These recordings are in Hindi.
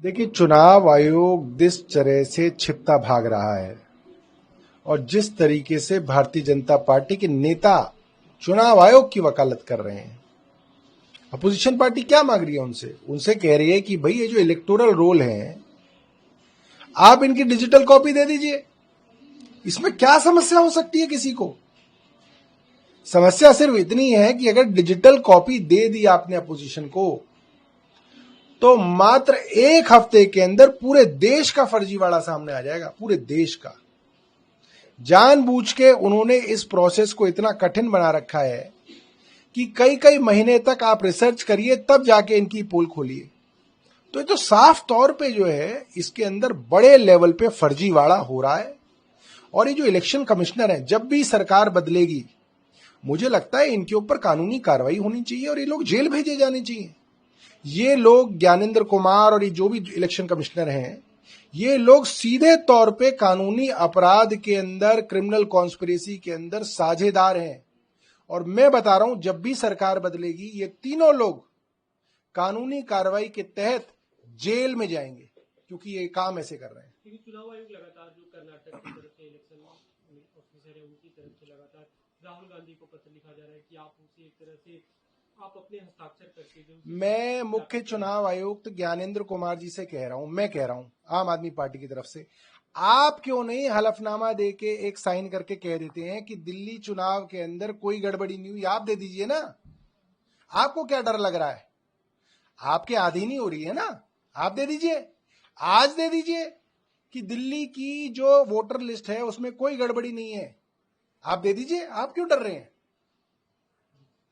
देखिए, चुनाव आयोग जिस तरह से छिपता भाग रहा है और जिस तरीके से भारतीय जनता पार्टी के नेता चुनाव आयोग की वकालत कर रहे हैं, अपोजिशन पार्टी क्या मांग रही है उनसे कह रही है कि भाई ये जो इलेक्टोरल रोल है, आप इनकी डिजिटल कॉपी दे दीजिए। इसमें क्या समस्या हो सकती है किसी को? समस्या सिर्फ इतनी है कि अगर डिजिटल कॉपी दे दी आपने अपोजिशन को, तो मात्र एक हफ्ते के अंदर पूरे देश का फर्जीवाड़ा सामने आ जाएगा, पूरे देश का। जानबूझ के उन्होंने इस प्रोसेस को इतना कठिन बना रखा है कि कई कई महीने तक आप रिसर्च करिए तब जाके इनकी पोल खोलिए। तो ये तो साफ तौर पे जो है इसके अंदर बड़े लेवल पे फर्जीवाड़ा हो रहा है। और ये जो इलेक्शन कमिश्नर है, जब भी सरकार बदलेगी, मुझे लगता है इनके ऊपर कानूनी कार्रवाई होनी चाहिए और ये लोग जेल भेजे जाने चाहिए। ये लोग ज्ञानेंद्र कुमार और ये जो भी इलेक्शन कमिश्नर हैं, ये लोग सीधे तौर पे कानूनी अपराध के अंदर, क्रिमिनल कॉन्स्पिरेसी के अंदर साझेदार हैं। और मैं बता रहा हूं, जब भी सरकार बदलेगी, ये तीनों लोग कानूनी कार्रवाई के तहत जेल में जाएंगे, क्योंकि ये काम ऐसे कर रहे हैं। चुनाव आयोग लगातार जो कर्नाटक की तरफ से इलेक्शन ऑफिसर है उनकी तरफ से लगातार राहुल गांधी को पत्र लिखा जा रहा है कि आप उनसे एक तरह से आप अपने हस्ताक्षर करके जो मैं मुख्य चुनाव आयुक्त ज्ञानेंद्र कुमार जी से कह रहा हूं, मैं कह रहा हूं आम आदमी पार्टी की तरफ से, आप क्यों नहीं हलफनामा देके एक साइन करके कह देते हैं कि दिल्ली चुनाव के अंदर कोई गड़बड़ी नहीं हुई? आप दे दीजिए ना। आपको क्या डर लग रहा है? आपके आधी नहीं हो रही है ना, आप दे दीजिए। आज दे दीजिए कि दिल्ली की जो वोटर लिस्ट है उसमें कोई गड़बड़ी नहीं है। आप दे दीजिए, आप क्यों डर रहे हैं?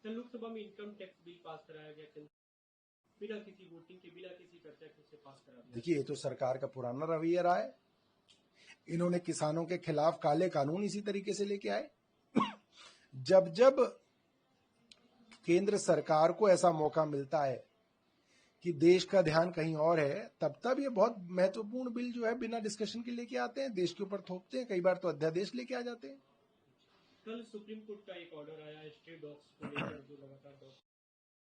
लोकसभा में इनकम टैक्स बिल पास कराया गया बिना किसी वोटिंग के, बिना किसी चर्चा के उसे पास करा दिया। देखिए, ये तो सरकार का पुराना रवैया रहा है। इन्होंने किसानों के खिलाफ काले कानून इसी तरीके से लेके आए। जब जब केंद्र सरकार को ऐसा मौका मिलता है कि देश का ध्यान कहीं और है, तब तब ये बहुत महत्वपूर्ण बिल जो है बिना डिस्कशन के लेके आते हैं, देश के ऊपर थोपते हैं, कई बार तो अध्यादेश लेके आ जाते हैं। कल सुप्रीम कोर्ट का एक ऑर्डर आया है स्ट्रे डॉग्स को लेकर, जो लगातार डॉग्स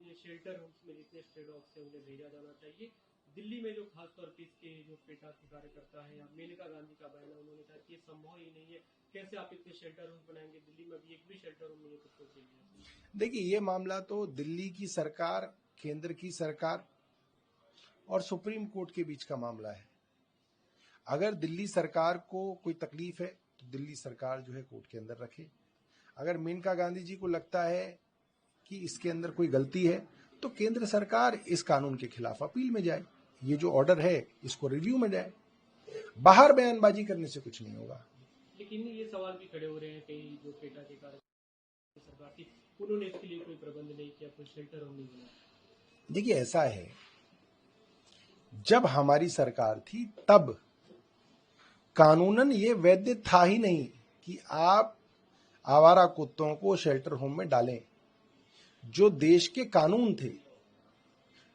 ये शेल्टर होम्स में जितने स्ट्रे डॉग्स है उन्हें भेजा जाना चाहिए। दिल्ली में जो खासतौर पर इसके जो पेटा के कार्यकर्ता है, मेनका गांधी का बयान है, उन्होंने कहा कि ये संभव ही नहीं है, कैसे आप इतने शेल्टर होम बनाएंगे? दिल्ली में अभी एक भी शेल्टर होम नहीं है कुत्तों के लिए। देखिए, ये मामला तो दिल्ली की सरकार, केंद्र की सरकार और सुप्रीम कोर्ट के बीच का मामला है। अगर दिल्ली सरकार को कोई तकलीफ है तो दिल्ली सरकार जो है कोर्ट के अंदर रखे। अगर मेनका गांधी जी को लगता है कि इसके अंदर कोई गलती है तो केंद्र सरकार इस कानून के खिलाफ अपील में जाए। ये जो ऑर्डर है इसको रिव्यू में जाए। बाहर बयानबाजी करने से कुछ नहीं होगा। लेकिन ये सवाल भी खड़े हो रहे हैं कई जो पेटा के कार्यकर्ता सरकार की, उन्होंने इसके लिए कोई प्रबंध नहीं किया, कोई शेल्टर होम नहीं बनाया। देखिए, ऐसा है, जब हमारी सरकार थी तब कानूनन ये वैध था ही नहीं कि आप आवारा कुत्तों को शेल्टर होम में डालें। जो देश के कानून थे,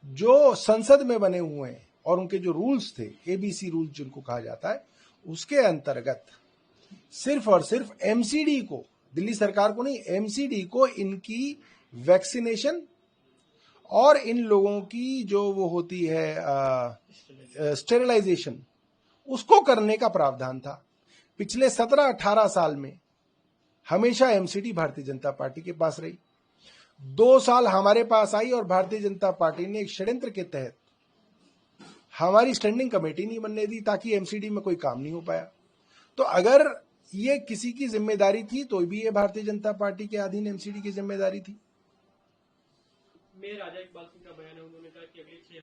जो संसद में बने हुए हैं और उनके जो रूल्स थे, एबीसी रूल्स जिनको कहा जाता है, उसके अंतर्गत सिर्फ और सिर्फ एमसीडी को, दिल्ली सरकार को नहीं, एमसीडी को इनकी वैक्सीनेशन और इन लोगों की जो वो होती है स्टेरिलाइजेशन, उसको करने का प्रावधान था। पिछले 17-18 साल में हमेशा एमसीडी भारतीय जनता पार्टी के पास रही। 2 साल हमारे पास आई और भारतीय जनता पार्टी ने एक षड्यंत्र के तहत हमारी स्टैंडिंग कमेटी नहीं बनने दी ताकि एमसीडी में कोई काम नहीं हो पाया। तो अगर ये किसी की जिम्मेदारी थी तो भी ये भारतीय जनता पार्टी के अधीन एमसीडी की जिम्मेदारी थी। मेयर राजा इकबाल सिंह का बयान है, उन्होंने कहा कि अगले 6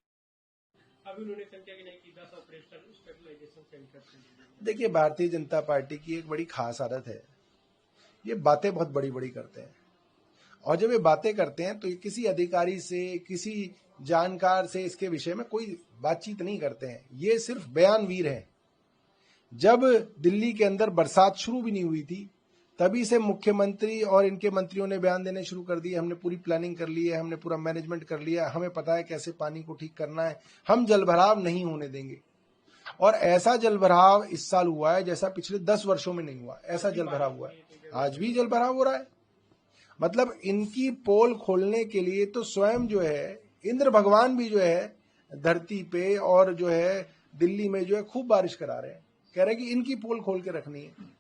अभी उन्होंने संख्या की नहीं की 10 ऑपरेशनल स्टेबलाइजेशन सेंटर। देखिए, भारतीय जनता पार्टी की एक बड़ी खास आदत है, ये बातें बहुत बड़ी बड़ी करते हैं और जब ये बातें करते हैं तो ये किसी अधिकारी से, किसी जानकार से इसके विषय में कोई बातचीत नहीं करते हैं। ये सिर्फ बयानवीर हैं। जब दिल्ली के अंदर बरसात शुरू भी नहीं हुई थी तभी से मुख्यमंत्री और इनके मंत्रियों ने बयान देने शुरू कर दिए, हमने पूरी प्लानिंग कर ली है, हमने पूरा मैनेजमेंट कर लिया, हमें पता है कैसे पानी को ठीक करना है, हम जलभराव नहीं होने देंगे। और ऐसा जलभराव इस साल हुआ है जैसा पिछले 10 वर्षों में नहीं हुआ, ऐसा जलभराव हुआ है। आज भी जलभराव हो रहा है। मतलब इनकी पोल खोलने के लिए तो स्वयं जो है इंद्र भगवान भी जो है धरती पे और जो है दिल्ली में जो है खूब बारिश करा रहे हैं, कह रहे हैं कि इनकी पोल खोल के रखनी है।